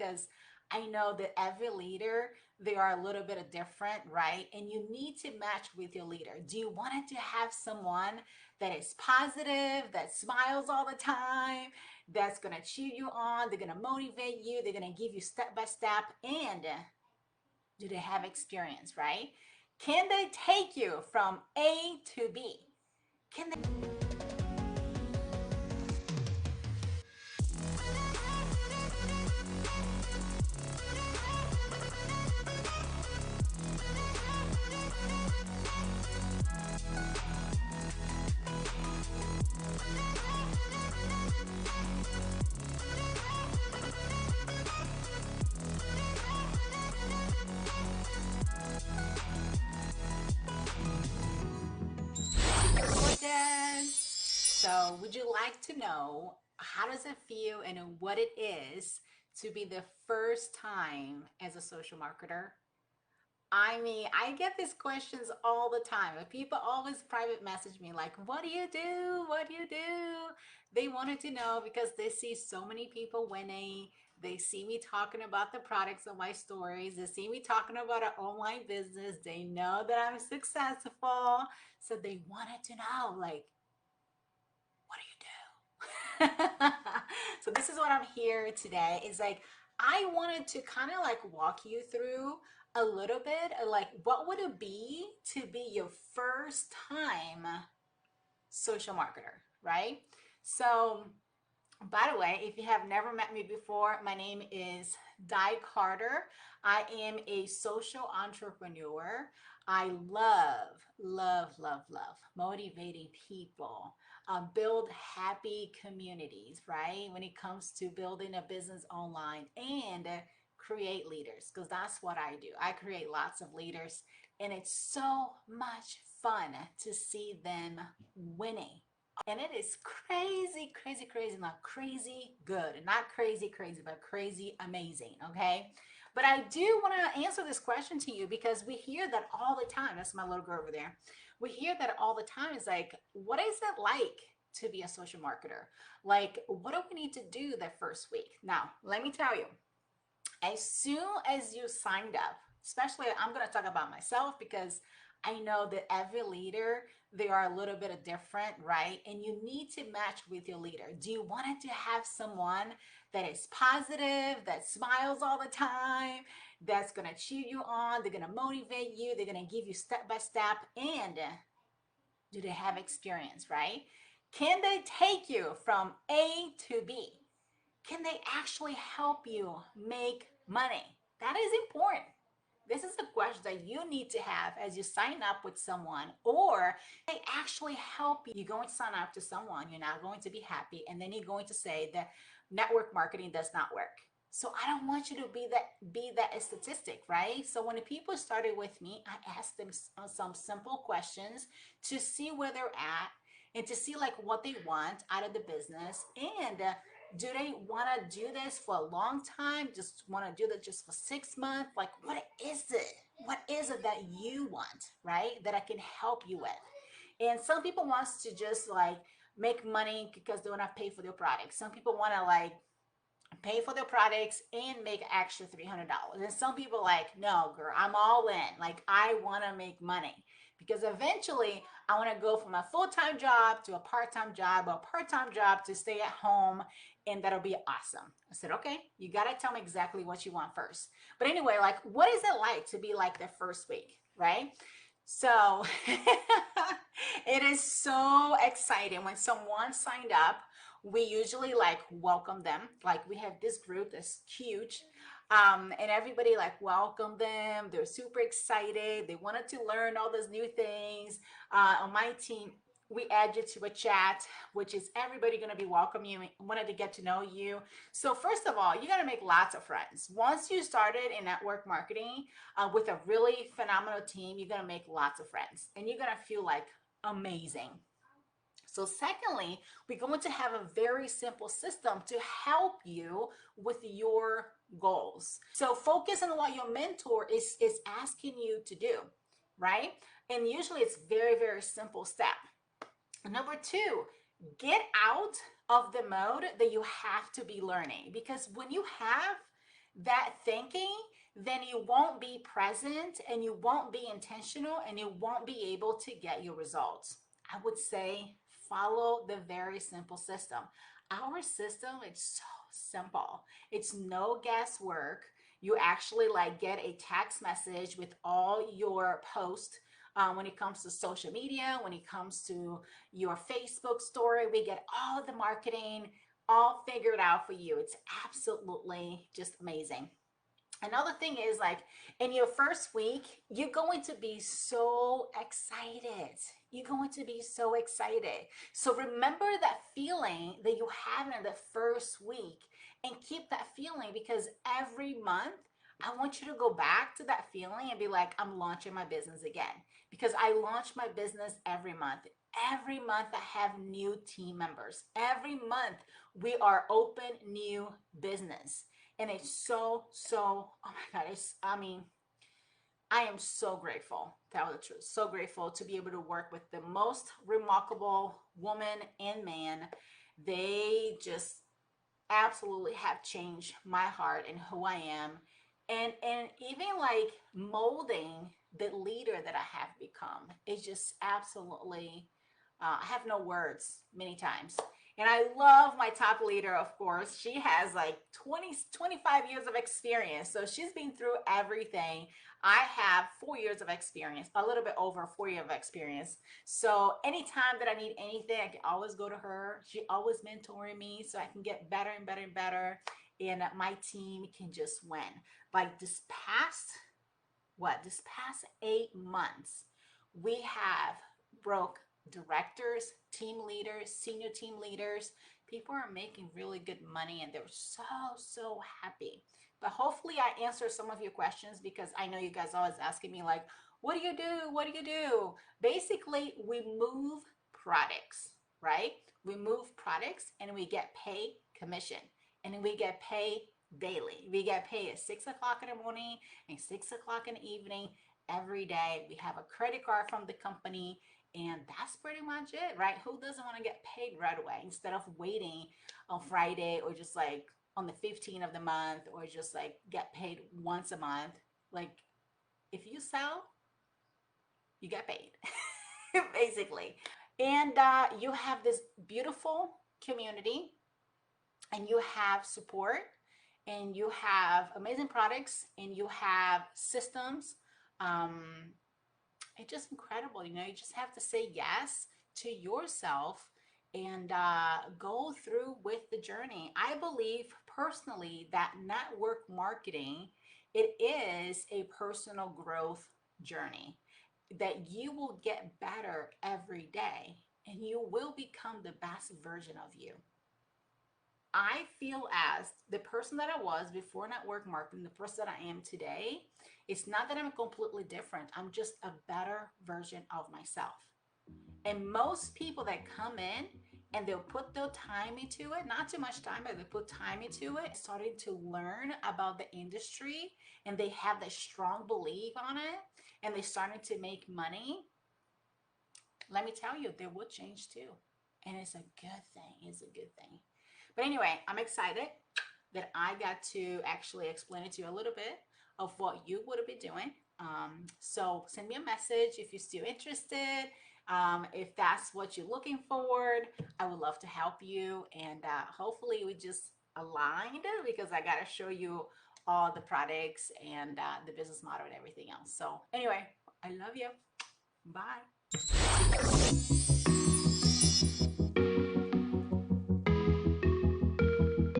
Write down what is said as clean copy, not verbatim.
because I know that every leader, they are a little bit different, right? And you need to match with your leader. Do you want to have someone that is positive, that smiles all the time, that's going to cheer you on, they're going to motivate you, they're going to give you step by step, and do they have experience, right? Can they take you from A to B? Can they? Jordan. So, would you like to know how does it feel and what it is to be the first time as a social marketer? I mean, I get these questions all the time. People always private message me like, "What do you do? What do you do?" They wanted to know because they see so many people winning. They see me talking about the products of my stories. They see me talking about an online business. They know that I'm successful. So they wanted to know, like, what do you do? So this is what I'm here today. Is like I wanted to kind of like walk you through a little bit of like what would it be to be your first time social marketer, right? So by the way, if you have never met me before, my name is Di Carter. I am a social entrepreneur. I love motivating people, build happy communities, right? When it comes to building a business online and create leaders, because that's what I do. I create lots of leaders, and it's so much fun to see them winning, and it is crazy, not crazy good, not crazy, but crazy amazing. Okay. But I do want to answer this question to you because we hear that all the time. That's my little girl over there. We hear that all the time. It's like, what is it like to be a social marketer? Like, what do we need to do the first week? Now, let me tell you, as soon as you signed up, especially I'm going to talk about myself because I know that every leader, they are a little bit different, right? And you need to match with your leader. Do you want to have someone that is positive, that smiles all the time, that's going to cheer you on, they're going to motivate you, they're going to give you step by step, and do they have experience, right? Can they take you from A to B? Can they actually help you make money? That is important. This is the question that you need to have as you sign up with someone, or they actually help you. You're going to sign up to someone, you're not going to be happy, and then you're going to say that network marketing does not work. So I don't want you to be that statistic, right? So when the people started with me, I asked them some simple questions to see where they're at and to see like what they want out of the business, and do they want to do this for a long time, just want to do that just for 6 months? Like, what is it, that you want, right, that I can help you with? And some people wants to just like make money because they want to pay for their products. Some people want to like pay for their products and make an extra $300. And some people like, no, girl, I'm all in. Like, I want to make money because eventually I want to go from a full-time job to a part-time job, or a part-time job to stay at home, and that'll be awesome. I said, okay, you got to tell me exactly what you want first. But anyway, like, what is it like to be like the first week, right? So it is so exciting when someone signed up. We usually like welcome them. Like, we have this group that's huge. And everybody like welcome them. They're super excited. They wanted to learn all those new things. On my team, we add you to a chat, which is everybody going to be welcoming you, wanted to get to know you. So first of all, you got to make lots of friends. Once you started in network marketing with a really phenomenal team, you're going to make lots of friends and you're going to feel like amazing. So secondly, we're going to have a very simple system to help you with your goals. So focus on what your mentor is asking you to do, right? And usually it's very simple step. Number two, get out of the mode that you have to be learning, because when you have that thinking, then you won't be present and you won't be intentional and you won't be able to get your results. I would say follow the very simple system. Our system, it's so simple. It's no guesswork. You actually like get a text message with all your posts. When it comes to social media, when it comes to your Facebook story, we get all the marketing all figured out for you. It's absolutely just amazing. Another thing is like in your first week, you're going to be so excited. You're going to be so excited. So remember that feeling that you have in the first week and keep that feeling, because every month I want you to go back to that feeling and be like, I'm launching my business again, because I launch my business every month. Every month I have new team members. Every month we are open new business. And it's so, oh my God, I mean, I am so grateful, to tell the truth, so grateful to be able to work with the most remarkable woman and man. They just absolutely have changed my heart and who I am. And even like molding the leader that I have become is just absolutely, I have no words many times. And I love my top leader, of course. She has like 25 years of experience. So she's been through everything. I have 4 years of experience, a little bit over 4 years of experience. So anytime that I need anything, I can always go to her. She always mentoring me so I can get better and better and better. And my team can just win. Like this past 8 months, we have broke directors, team leaders, senior team leaders. People are making really good money and they're so happy. But hopefully I answer some of your questions, because I know you guys always asking me like, what do you do? What do you do? Basically, we move products, right? We move products and we get paid commission, and we get paid daily. We get paid at 6 o'clock in the morning and 6 o'clock in the evening every day. We have a credit card from the company, and that's pretty much it, right? Who doesn't want to get paid right away instead of waiting on Friday, or just like on the 15th of the month, or just like get paid once a month? Like, if you sell, you get paid, basically. And you have this beautiful community, and you have support, and you have amazing products, and you have systems. Um, it's just incredible. You just have to say yes to yourself and go through with the journey. I believe personally that network marketing, it is a personal growth journey, that you will get better every day and you will become the best version of you. I feel as the person that I was before network marketing, the person that I am today, it's not that I'm completely different. I'm just a better version of myself. And most people that come in and they'll put their time into it, not too much time, but they put time into it, starting to learn about the industry, and they have that strong belief on it, and they're starting to make money. Let me tell you, they will change too. And it's a good thing. It's a good thing. But anyway, I'm excited that I got to actually explain it to you a little bit of what you would be doing. So send me a message if you're still interested. If that's what you're looking for, I would love to help you. And hopefully we just aligned, because I got to show you all the products and the business model and everything else. So anyway, I love you. Bye.